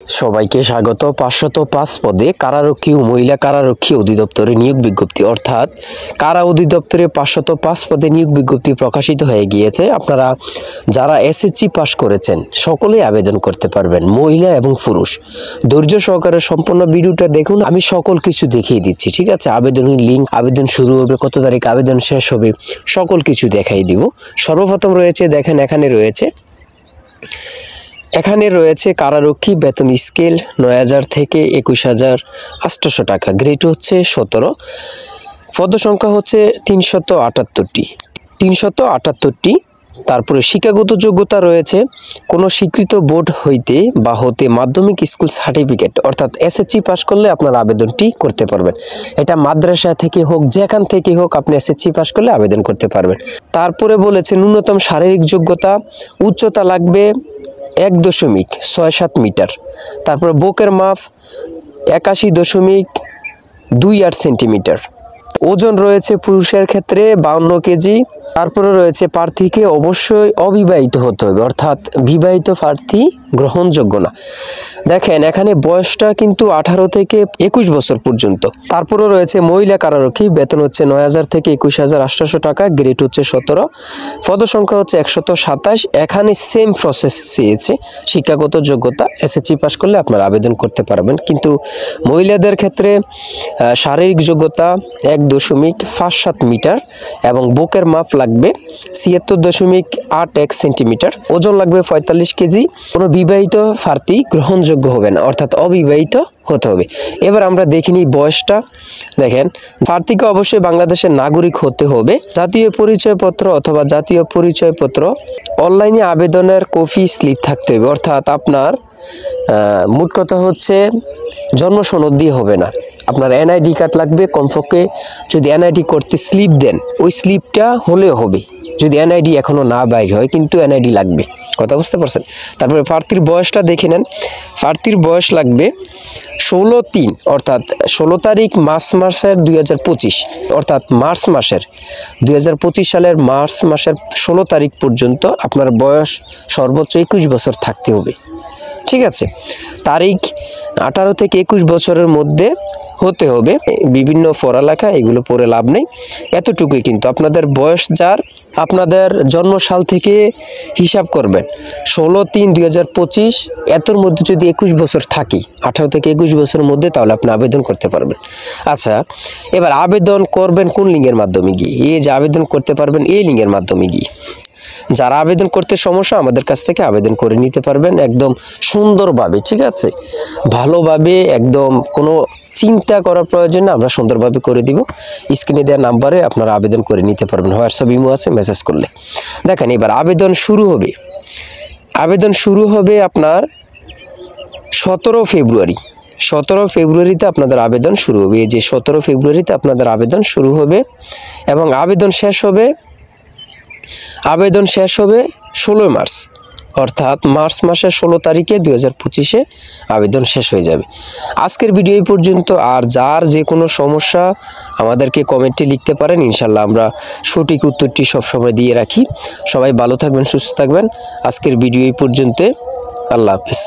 সবাইকে স্বাগত। 505 পদে কারারক্ষী ও মহিলা কারারক্ষী অধিদপ্তরে নিয়োগ বিজ্ঞপ্তি, অর্থাৎ কারা অধিদপ্তরে 505 পদে নিয়োগ বিজ্ঞপ্তি প্রকাশিত হয়ে গিয়েছে। আপনারা যারা এসএসসি পাস করেছেন সকলেই আবেদন করতে পারবেন, মহিলা এবং পুরুষ। ধৈর্য সহকারে সম্পূর্ণ ভিডিওটা দেখুন, আমি সকল কিছু দেখিয়ে দিচ্ছি, ঠিক আছে? আবেদনের লিঙ্ক, আবেদন শুরু হবে কত তারিখ, আবেদন শেষ হবে, সকল কিছু দেখাই দিব। সর্বপ্রথম রয়েছে, দেখেন এখানে রয়েছে কারারক্ষী বেতন স্কেল ৯,০০০ থেকে ২১,৮০০ টাকা, গ্রেড হচ্ছে ১৭, পদ সংখ্যা হচ্ছে ৩৭৮টি। তারপরে শিক্ষাগত যোগ্যতা রয়েছে কোনো স্বীকৃত বোর্ড হইতে বা হতে মাধ্যমিক স্কুল সার্টিফিকেট, অর্থাৎ এসএসসি পাস করলে আপনার আবেদনটি করতে পারবেন। এটা মাদ্রাসা থেকে হোক, যেখান থেকে হোক, আপনি এসএসসি পাস করলে আবেদন করতে পারবেন। তারপরে বলেছে ন্যূনতম শারীরিক যোগ্যতা, উচ্চতা লাগবে ১.৬৭ মিটার। তারপর বুকের মাপ ৮১.২৮ সেন্টিমিটার। ওজন রয়েছে পুরুষের ক্ষেত্রে ৫২ কেজি। তারপরে রয়েছে প্রার্থীকে অবশ্যই অবিবাহিত হতে হবে, অর্থাৎ বিবাহিত প্রার্থী গ্রহণযোগ্য না। দেখেন এখানে বয়সটা কিন্তু ১৮ থেকে ২১ বছর পর্যন্ত। তারপরে রয়েছে মহিলা কারারক্ষী, বেতন হচ্ছে ৯,০০০ থেকে ২১,৮০০ টাকা, গ্রেড হচ্ছে ১৭, পদ সংখ্যা হচ্ছে ১২৭। এখানে সেম প্রসেস চেয়েছে, শিক্ষাগত যোগ্যতা এসএসসি পাস করলে আপনারা আবেদন করতে পারবেন। কিন্তু মহিলাদের ক্ষেত্রে শারীরিক যোগ্যতা ১.৫৭ মিটার এবং বুকের মাপ লাগবে ৭৬.৮১ সেন্টিমিটার, ওজন লাগবে ৪৫ কেজি। কোনো বিবাহিত প্রার্থী গ্রহণযোগ্য হবে না, অর্থাৎ অবিবাহিত হতে হবে। এবার আমরা দেখিনি বয়সটা। দেখেন প্রার্থীকে অবশ্যই বাংলাদেশের নাগরিক হতে হবে, জাতীয় পরিচয়পত্র অথবা জাতীয় পরিচয়পত্র অনলাইনে আবেদনের কপি স্লিপ থাকতে হবে, অর্থাৎ আপনার মোট কথা হচ্ছে জন্ম সনদ দিয়ে হবে না, আপনার এনআইডি কার্ড লাগবে। কমপক্ষে যদি এনআইডি করতে স্লিপ দেন, ওই স্লিপটা হলেও হবে, যদি এনআইডি এখনও না বাইর হয়, কিন্তু এনআইডি লাগবে। কথা বুঝতে পারছেন? তারপরে প্রার্থীর বয়সটা দেখে নেন। প্রার্থীর বয়স লাগবে ১৬/৩, অর্থাৎ ১৬ তারিখ মার্চ মাসের ২০২৫, অর্থাৎ মার্চ মাসের ২০২৫ সালের মার্চ মাসের ১৬ তারিখ পর্যন্ত আপনার বয়স সর্বোচ্চ ২১ বছর থাকতে হবে, ঠিক আছে? তারিখ ১৮ থেকে ২১ বছরের মধ্যে হতে হবে। বিভিন্ন পড়ালেখা এগুলো পড়ে লাভ নেই, এতটুকুই। কিন্তু আপনাদের বয়স যার, আপনাদের জন্মসাল থেকে হিসাব করবেন ১৬/৩/২০২৫, এতর মধ্যে যদি ২১ বছর থাকি, ১৮ থেকে ২১ বছরের মধ্যে, তাহলে আপনি আবেদন করতে পারবেন। আচ্ছা, এবার আবেদন করবেন কোন লিঙ্কের মাধ্যমে গিয়ে? এই যে আবেদন করতে পারবেন এই লিঙ্কের মাধ্যমে গিয়ে। যারা আবেদন করতে সমস্যা, আমাদের কাছ থেকে আবেদন করে নিতে পারবেন একদম সুন্দরভাবে, ঠিক আছে? ভালোভাবে, একদম কোনো চিন্তা করার প্রয়োজন না, আমরা সুন্দরভাবে করে দিব। স্ক্রিনে দেওয়া নাম্বারে আপনারা আবেদন করে নিতে পারবেন, হোয়াটসঅ্যাপ ইমো আছে, মেসেজ করলে। দেখেন এবার আবেদন শুরু হবে। আবেদন শুরু হবে আপনার ১৭ ফেব্রুয়ারি। ১৭ ফেব্রুয়ারিতে আপনাদের আবেদন শুরু হবে। এই যে ১৭ ফেব্রুয়ারিতে আপনাদের আবেদন শুরু হবে এবং আবেদন শেষ হবে ১৬ মার্চ, অর্থাৎ মার্চ মাসের ১৬ তারিখে ২০২৫-এ আবেদন শেষ হয়ে যাবে। আজকের ভিডিও এই পর্যন্ত। আর যার যে কোনো সমস্যা আমাদেরকে কমেন্টে লিখতে পারেন, ইনশাল্লাহ আমরা সঠিক উত্তরটি সবসময় দিয়ে রাখি। সবাই ভালো থাকবেন, সুস্থ থাকবেন। আজকের ভিডিও এই পর্যন্ত। আল্লাহ হাফেজ।